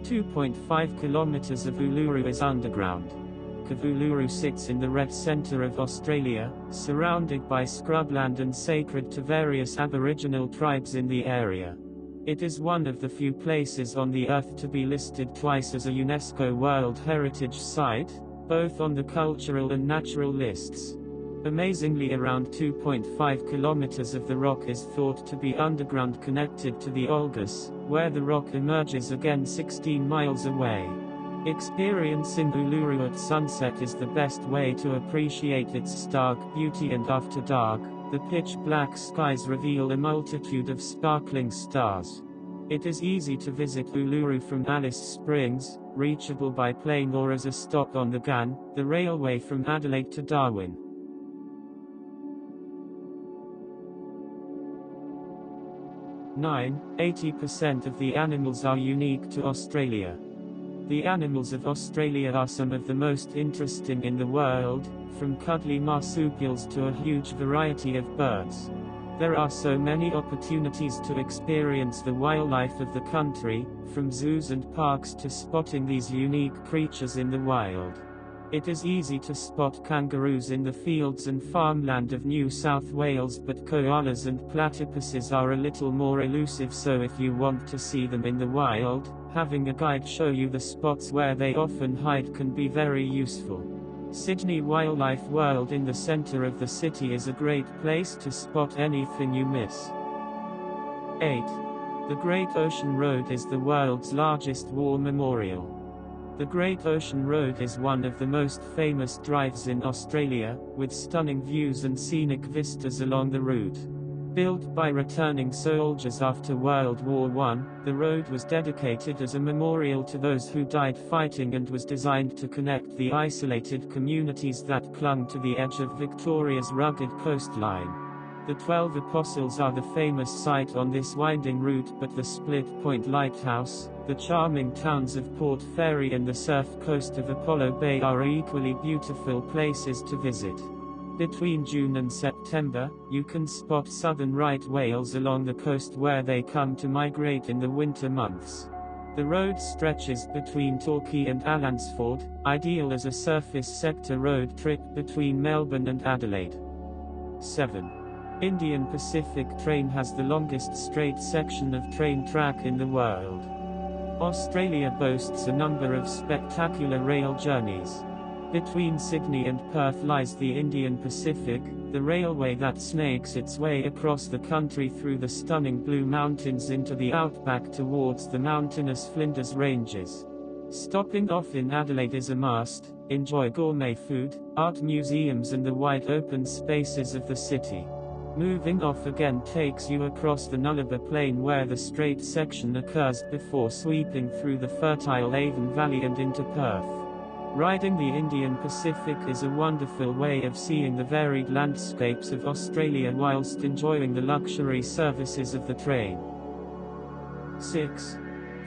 2.5 kilometers of Uluru is underground. Uluru sits in the red center of Australia, surrounded by scrubland and sacred to various Aboriginal tribes in the area. It is one of the few places on the Earth to be listed twice as a UNESCO World Heritage Site, both on the cultural and natural lists. Amazingly, around 2.5 kilometers of the rock is thought to be underground, connected to the Olgas, where the rock emerges again 16 miles away. Experiencing Uluru at sunset is the best way to appreciate its stark beauty, and after dark, the pitch-black skies reveal a multitude of sparkling stars. It is easy to visit Uluru from Alice Springs, reachable by plane or as a stop on the GAN, the railway from Adelaide to Darwin. 80% of the animals are unique to Australia. The animals of Australia are some of the most interesting in the world, from cuddly marsupials to a huge variety of birds. There are so many opportunities to experience the wildlife of the country, from zoos and parks to spotting these unique creatures in the wild. It is easy to spot kangaroos in the fields and farmland of New South Wales, but koalas and platypuses are a little more elusive, so if you want to see them in the wild, having a guide show you the spots where they often hide can be very useful. Sydney Wildlife World in the center of the city is a great place to spot anything you miss. 8. The Great Ocean Road is the world's largest war memorial. The Great Ocean Road is one of the most famous drives in Australia, with stunning views and scenic vistas along the route. Built by returning soldiers after World War I, the road was dedicated as a memorial to those who died fighting and was designed to connect the isolated communities that clung to the edge of Victoria's rugged coastline. The 12 Apostles are the famous site on this winding route, but the Split Point Lighthouse, the charming towns of Port Fairy and the surf coast of Apollo Bay are equally beautiful places to visit. Between June and September, you can spot southern right whales along the coast where they come to migrate in the winter months. The road stretches between Torquay and Allansford, ideal as a surface sector road trip between Melbourne and Adelaide. 7. Indian Pacific Train has the longest straight section of train track in the world. Australia boasts a number of spectacular rail journeys. Between Sydney and Perth lies the Indian Pacific, the railway that snakes its way across the country through the stunning Blue Mountains into the outback towards the mountainous Flinders Ranges. Stopping off in Adelaide is a must. Enjoy gourmet food, art museums and the wide open spaces of the city. Moving off again takes you across the Nullarbor Plain where the straight section occurs before sweeping through the fertile Avon Valley and into Perth. Riding the Indian Pacific is a wonderful way of seeing the varied landscapes of Australia whilst enjoying the luxury services of the train. 6.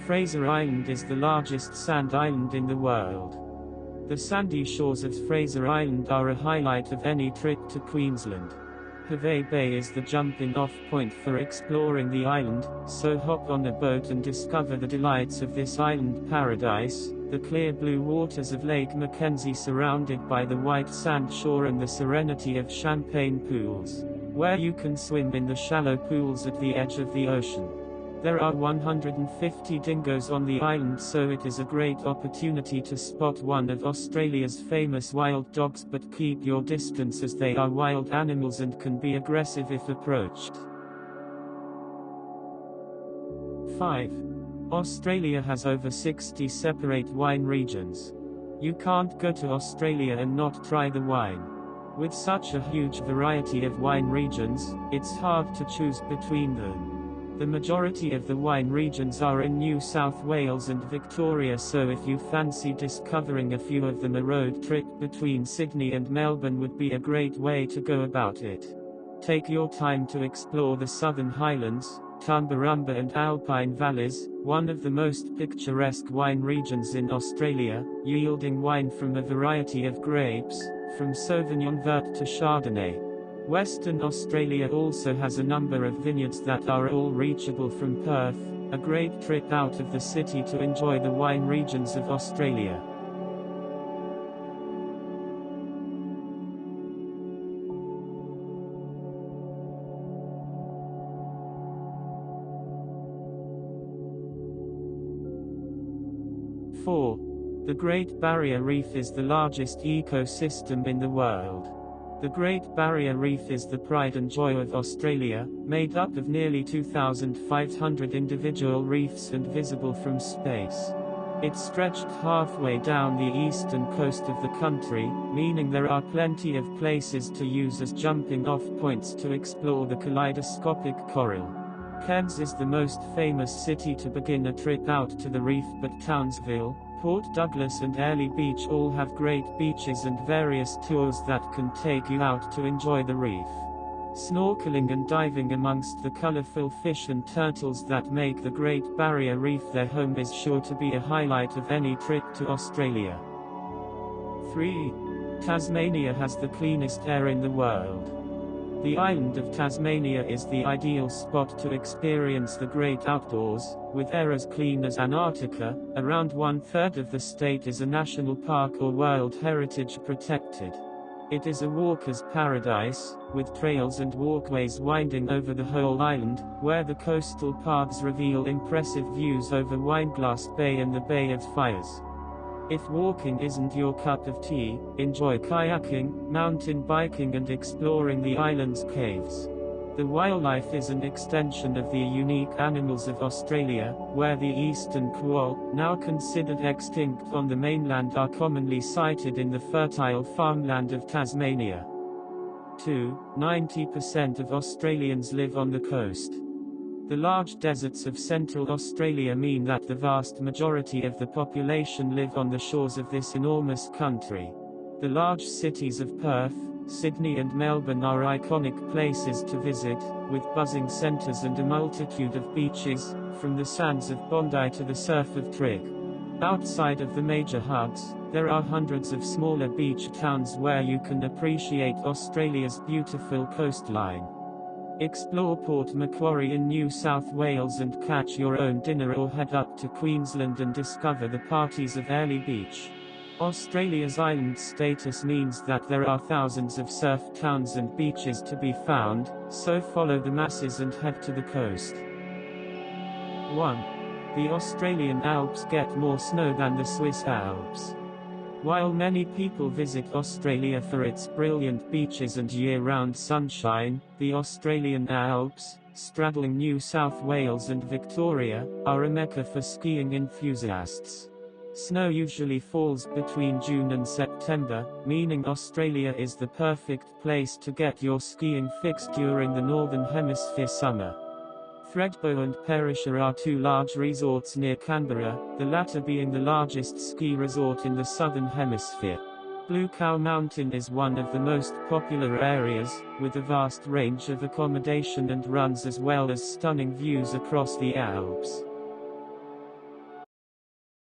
Fraser Island is the largest sand island in the world. The sandy shores of Fraser Island are a highlight of any trip to Queensland. Hervey Bay is the jumping-off point for exploring the island, so hop on a boat and discover the delights of this island paradise, the clear blue waters of Lake Mackenzie surrounded by the white sand shore and the serenity of champagne pools, where you can swim in the shallow pools at the edge of the ocean. There are 150 dingoes on the island, so it is a great opportunity to spot one of Australia's famous wild dogs, but keep your distance as they are wild animals and can be aggressive if approached. 5. Australia has over 60 separate wine regions. You can't go to Australia and not try the wine. With such a huge variety of wine regions, it's hard to choose between them. The majority of the wine regions are in New South Wales and Victoria, so if you fancy discovering a few of them, a road trip between Sydney and Melbourne would be a great way to go about it. Take your time to explore the Southern Highlands, Tumbarumba and Alpine Valleys, one of the most picturesque wine regions in Australia, yielding wine from a variety of grapes, from Sauvignon Vert to Chardonnay. Western Australia also has a number of vineyards that are all reachable from Perth, a great trip out of the city to enjoy the wine regions of Australia. The Great Barrier Reef is the largest ecosystem in the world. The Great Barrier Reef is the pride and joy of Australia, made up of nearly 2,500 individual reefs and visible from space. It's stretched halfway down the eastern coast of the country, meaning there are plenty of places to use as jumping-off points to explore the kaleidoscopic coral. Cairns is the most famous city to begin a trip out to the reef, but Townsville, Port Douglas and Airlie Beach all have great beaches and various tours that can take you out to enjoy the reef. Snorkeling and diving amongst the colorful fish and turtles that make the Great Barrier Reef their home is sure to be a highlight of any trip to Australia. 3. Tasmania has the cleanest air in the world. The island of Tasmania is the ideal spot to experience the great outdoors, with air as clean as Antarctica. Around 1/3 of the state is a national park or World Heritage protected. It is a walker's paradise, with trails and walkways winding over the whole island, where the coastal paths reveal impressive views over Wineglass Bay and the Bay of Fires. If walking isn't your cup of tea, enjoy kayaking, mountain biking and exploring the island's caves. The wildlife is an extension of the unique animals of Australia, where the eastern quoll, now considered extinct on the mainland, are commonly sighted in the fertile farmland of Tasmania. 2. 90% of Australians live on the coast. The large deserts of Central Australia mean that the vast majority of the population live on the shores of this enormous country. The large cities of Perth, Sydney and Melbourne are iconic places to visit, with buzzing centres and a multitude of beaches, from the sands of Bondi to the surf of Trigg. Outside of the major hubs, there are hundreds of smaller beach towns where you can appreciate Australia's beautiful coastline. Explore Port Macquarie in New South Wales and catch your own dinner, or head up to Queensland and discover the parties of Airlie Beach. Australia's island status means that there are thousands of surf towns and beaches to be found, so follow the masses and head to the coast. 1. The Australian Alps get more snow than the Swiss Alps. While many people visit Australia for its brilliant beaches and year-round sunshine, the Australian Alps, straddling New South Wales and Victoria, are a mecca for skiing enthusiasts. Snow usually falls between June and September, meaning Australia is the perfect place to get your skiing fix during the Northern Hemisphere summer. Thredbo and Perisher are two large resorts near Canberra, the latter being the largest ski resort in the Southern Hemisphere. Blue Cow Mountain is one of the most popular areas, with a vast range of accommodation and runs as well as stunning views across the Alps.